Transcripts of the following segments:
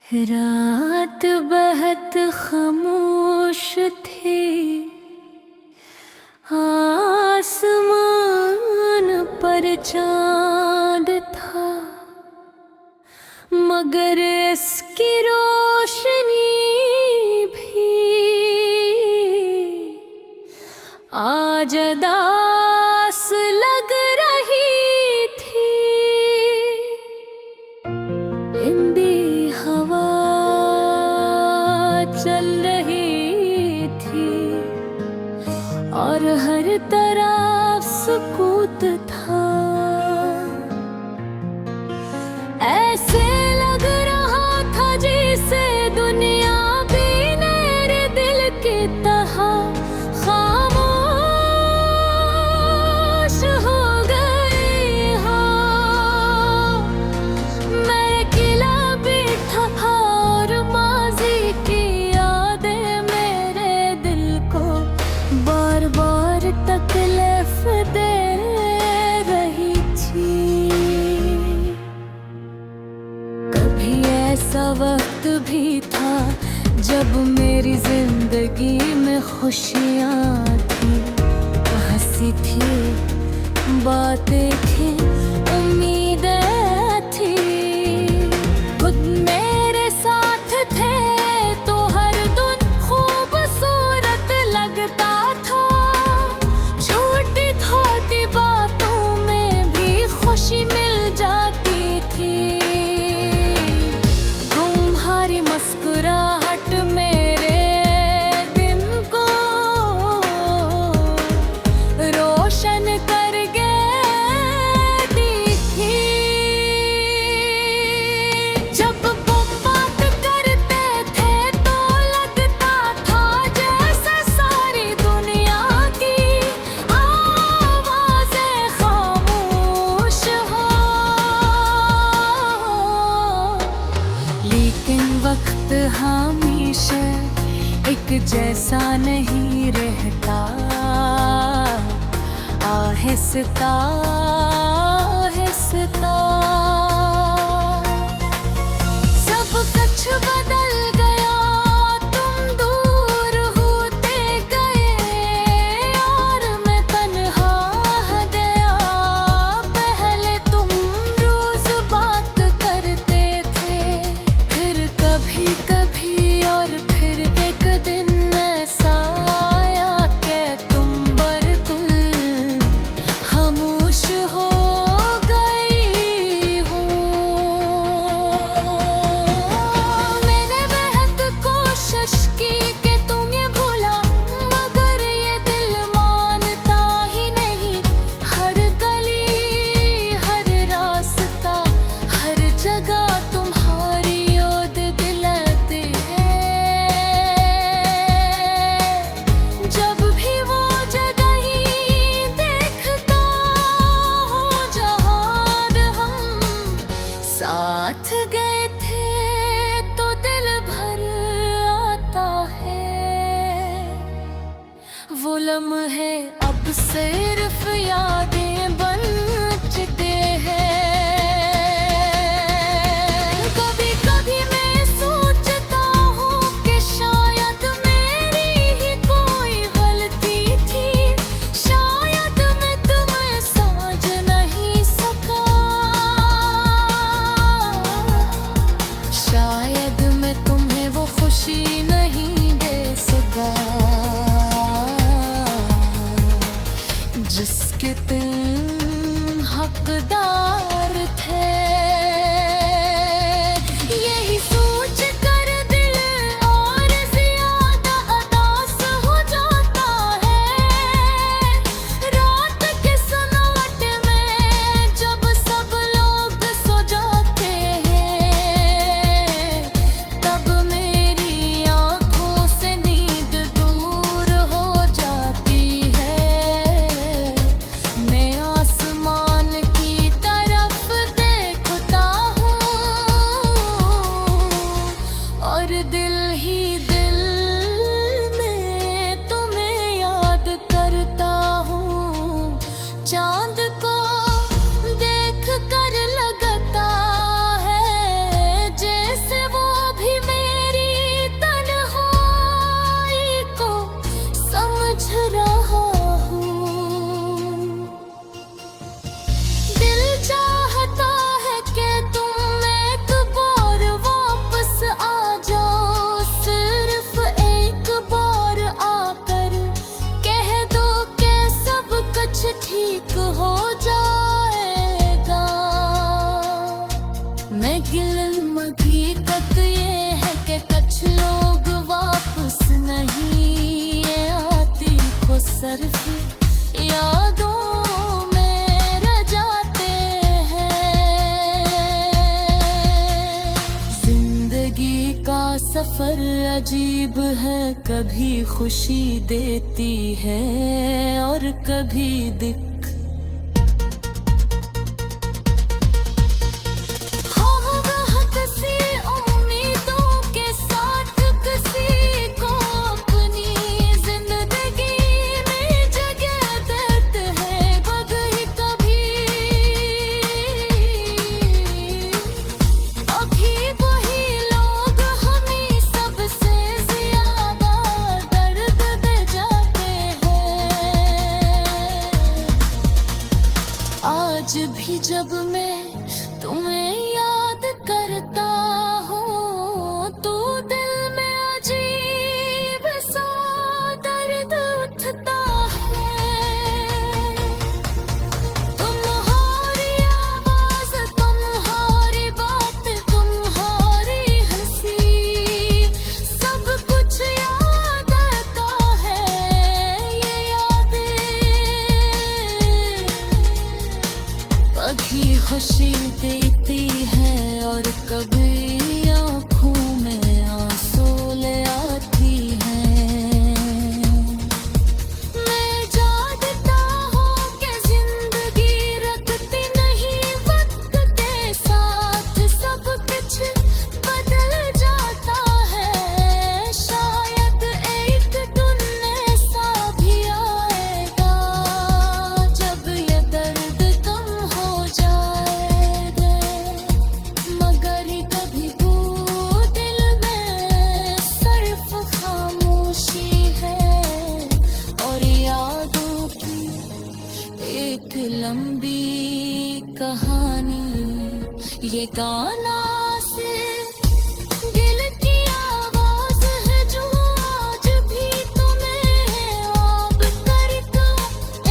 रात बहुत खामोश थी, आसमान पर चांद था, मगर इसकी रोशनी भी आज उदास लग रही थी। हिंदी हवा चल रही थी और हर तरफ सुकूत था। ऐसे लग रहा था जैसे दुनिया भी मेरे दिल की तरह खामोश हो गई हो। मैं अकेला बैठा था और माजी की यादें मेरे दिल को बार बार तकलीफ दे रही थी। कभी ऐसा वक्त भी था जब मेरी जिंदगी में खुशियाँ थी, हंसी थी, बातें थी, उम्मीदें थी। खुद मेरे साथ थे तो हर दिन खूबसूरत लगता था। छोटी छोटी बातों में भी खुशी मिल जाती थी। तुम्हारी मुस्कुराहट मेरे दिन को रोशन कर देती थी। जब वो बात करते थे तो लगता था जैसे सारी दुनिया की आवाज़ें खामोश हो। लेकिन वक्त हमेशा एक जैसा नहीं रहता। आहिस्ता आहिस्ता सब कुछ बदल गया। तुम दूर होते गए और मैं तन्हा हो गया। पहले तुम रोज बात करते थे, फिर कभी कभी और फिर एक दिन ऐसा आया कि तुम बिल्कुल खामोश हो गई हो। मैंने बहुत कोशिश की कि तुम ये भूला, मगर ये दिल मानता ही नहीं। हर गली, हर रास्ता, हर जगह तुम्हारी याद दिलाते हैं। जब भी वो जगह ही देखता हूँ जहाँ हम साथ गए थे तो दिल भर आता है। वो लम्हे अब सिर्फ यादें बन चुके हैं। कभी कभी मैं सोचता हूँ कि शायद मेरी ही कोई गलती थी। शायद मैं तुम्हें समझ नहीं सका। शायद मैं तुम्हें वो खुशी नहीं दे सका जिसके तुम हकदार थे। यही सोच कर दिल और ज्यादा उदास हो जाता है। रात के सन्नाटे में जब सब लोग सो जाते हैं, तब मेरी आँखों से नींद दूर हो जाती है। मैं आसमान की तरफ हकीकत ये है कि कुछ लोग वापस नहीं आती को सिर्फ यादों में रह जाते हैं। जिंदगी का सफर अजीब है, कभी खुशी देती है और कभी दिक्कत। आज भी जब मैं तुम्हें याद करता हूँ तो दिल में अजीब सा दर्द उठता है। तुम्हारी आवाज, तुम्हारी बात, तुम्हारी हंसी, सब कुछ याद आता है। ये यादें कभी खुशी देती है और कभी आँखों में आंसू ले आती है। मैं जानता हूँ कि जिंदगी रखती नहीं वक्त के साथ, सब कुछ बदल जाता है। शायद एक दिन ऐसा भी आएगा जब ये दर्द कम हो जाएगा, मगर कभी वो दिल में सिर्फ खामोशी है और यादों की एक लंबी कहानी। ये गाना सिर्फ दिल की आवाज है जो आज भी तुम्हें याद करता।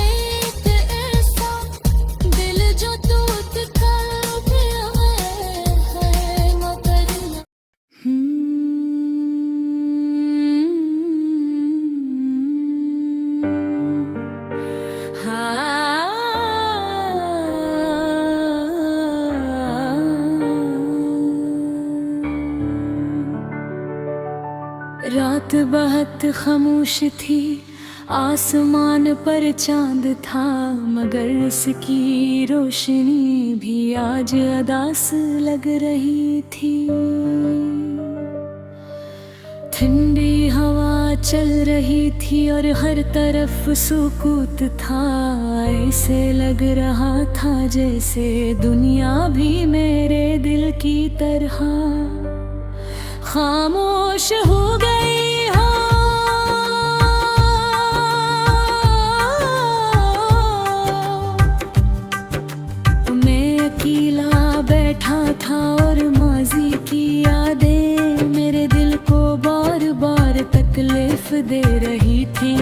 एक ऐसा दिल जो टूट कर भी है मगर रात बहुत खामोश थी, आसमान पर चांद था, मगर इसकी रोशनी भी आज उदास लग रही थी। ठंडी हवा चल रही थी और हर तरफ सुकूत था। ऐसे लग रहा था जैसे दुनिया भी मेरे दिल की तरह खामोश हो गई हो। मैं अकेला बैठा था और माजी की यादें मेरे दिल को बार बार तकलीफ दे रही थी।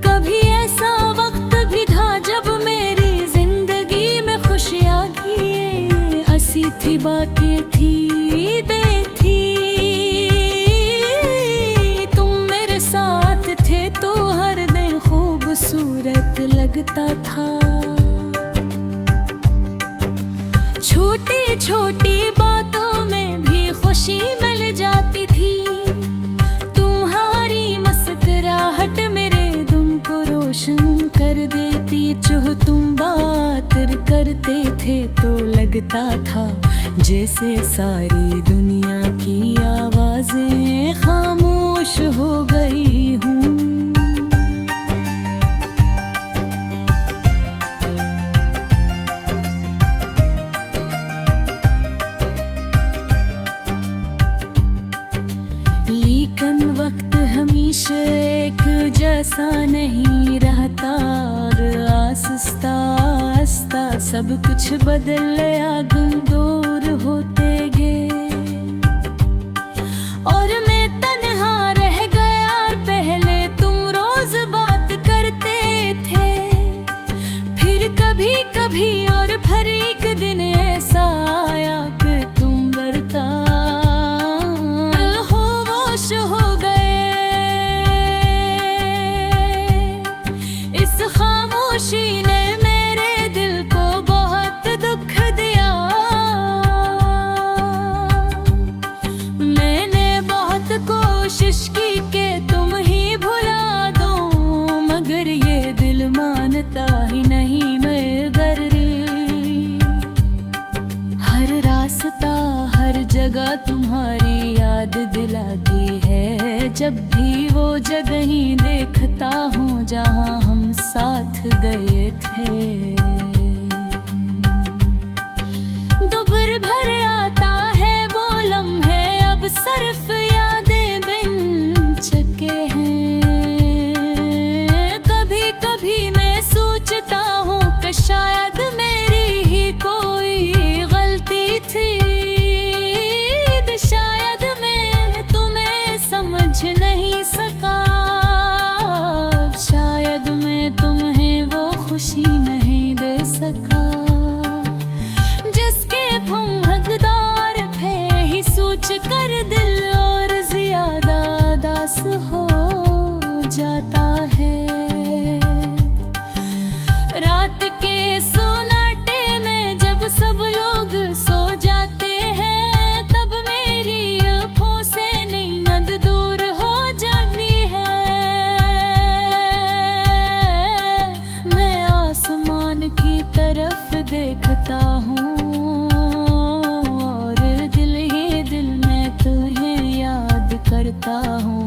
कभी ऐसा वक्त भी था जब मेरी जिंदगी में खुशियाँ की हंसी थी, बाकी थी थी। तुम मेरे साथ थे तो हर दिन खूबसूरत लगता था। छोटी छोटी बातों में भी खुशी मिल जाती थी। तुम्हारी मुस्कुराहट मेरे दिन को रोशन कर देती। जो तुम बात करते थे तो लगता था जैसे सारी दुनिया की आवाजें खामोश हो गई हूँ। लेकिन वक्त हमेशा एक जैसा नहीं रहता और आस्ता आस्ता सब कुछ बदल गया, दूर होते गए और मैं तन्हा रह गया। पहले तुम रोज बात करते थे, फिर कभी कभी और फिर एक दिन ऐसा आया कि तुम जगह तुम्हारी याद दिलाती है। जब भी वो जगह ही देखता हूँ जहाँ हम साथ गए थे। दोबारा भर आता है वो लम्हे, अब सिर्फ यादें बिन चके हैं। कभी कभी मैं सोचता हूँ कि शायद मेरी ही कोई गलती थी। शायद मैं तुम्हें समझ नहीं सका, शायद मैं तुम्हें वो खुशी नहीं दे सका जिसके हम हकदार थे। ही सोच कर दिल और ज्यादा दास हो जाता है। रात के सोनाटे में जब सब लोग सो जाते हैं, तब मेरी आँखों से नींद दूर हो जाती है। मैं आसमान की तरफ देखता हूँ और दिल ही दिल में तुझे याद करता हूँ।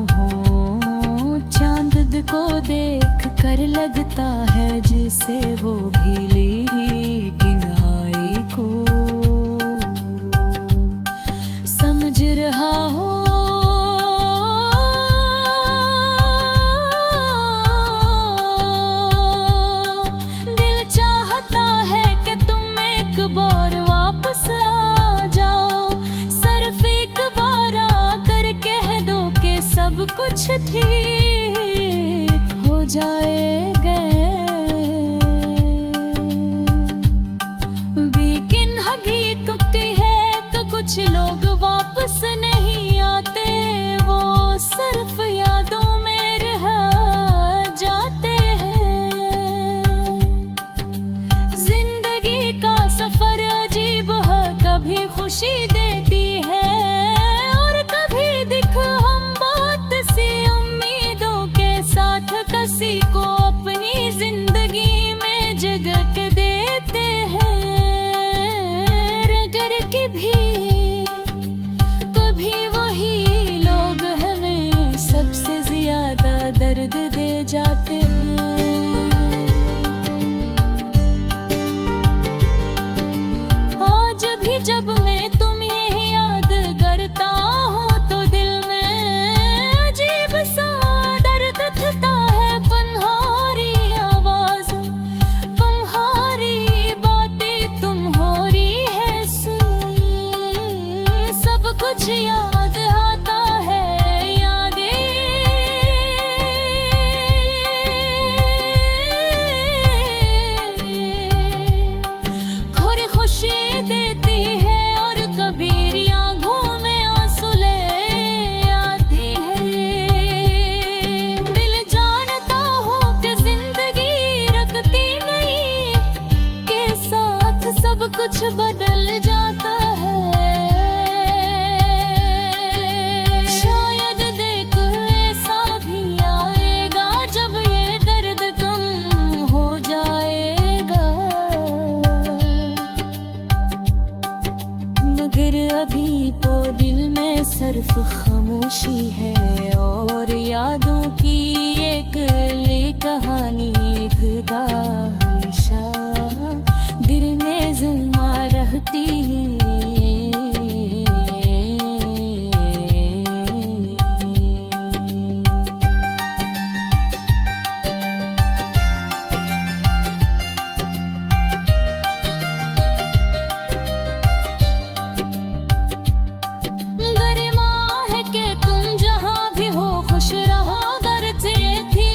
चांद को देख कर लगता है जिसे वो भीली किनारे को समझ रहा हो। दिल चाहता है कि तुम एक बार वापस आ जाओ, सिर्फ एक बार आकर कह दो कि सब कुछ ठीक हो जाएगा। लेकिन हकीकत है तो कुछ लोग वापस नहीं आते, वो सिर्फ यादों में रह जाते हैं। जिंदगी का सफर अजीब है, कभी खुशी देती है और कभी दिख। हम बहुत सी उम्मीदों के साथ किसी को अपनी जिंदगी में जगह के देते हैं। रगर के भी कभी वही लोग हमें सबसे ज्यादा दर्द दे जाते हैं। आज भी जब मैं तुम्हें याद करता हूँ तो दिल में अजीब सा दर्द उठता है। पन्हारी आवाज, पन्हारी बातें तुम्हारी है सुन, सब कुछ याद आता है। खोरी खुशी देती है और कभी आंखों में आंसू ले आती है। दिल जानता हूँ कि जिंदगी रखती नहीं के साथ सब कुछ बदल जाता है। शायद देख ऐसा भी आएगा जब ये दर्द कम हो जाएगा, मगर अभी तो दिल में सिर्फ खामोशी है और यादों की एक ले कहानी खुदा हमेशा दिल में ज़िंदा रहती है। गरिमा है कि तुम जहाँ भी हो खुश रहो, घर से थी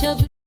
जब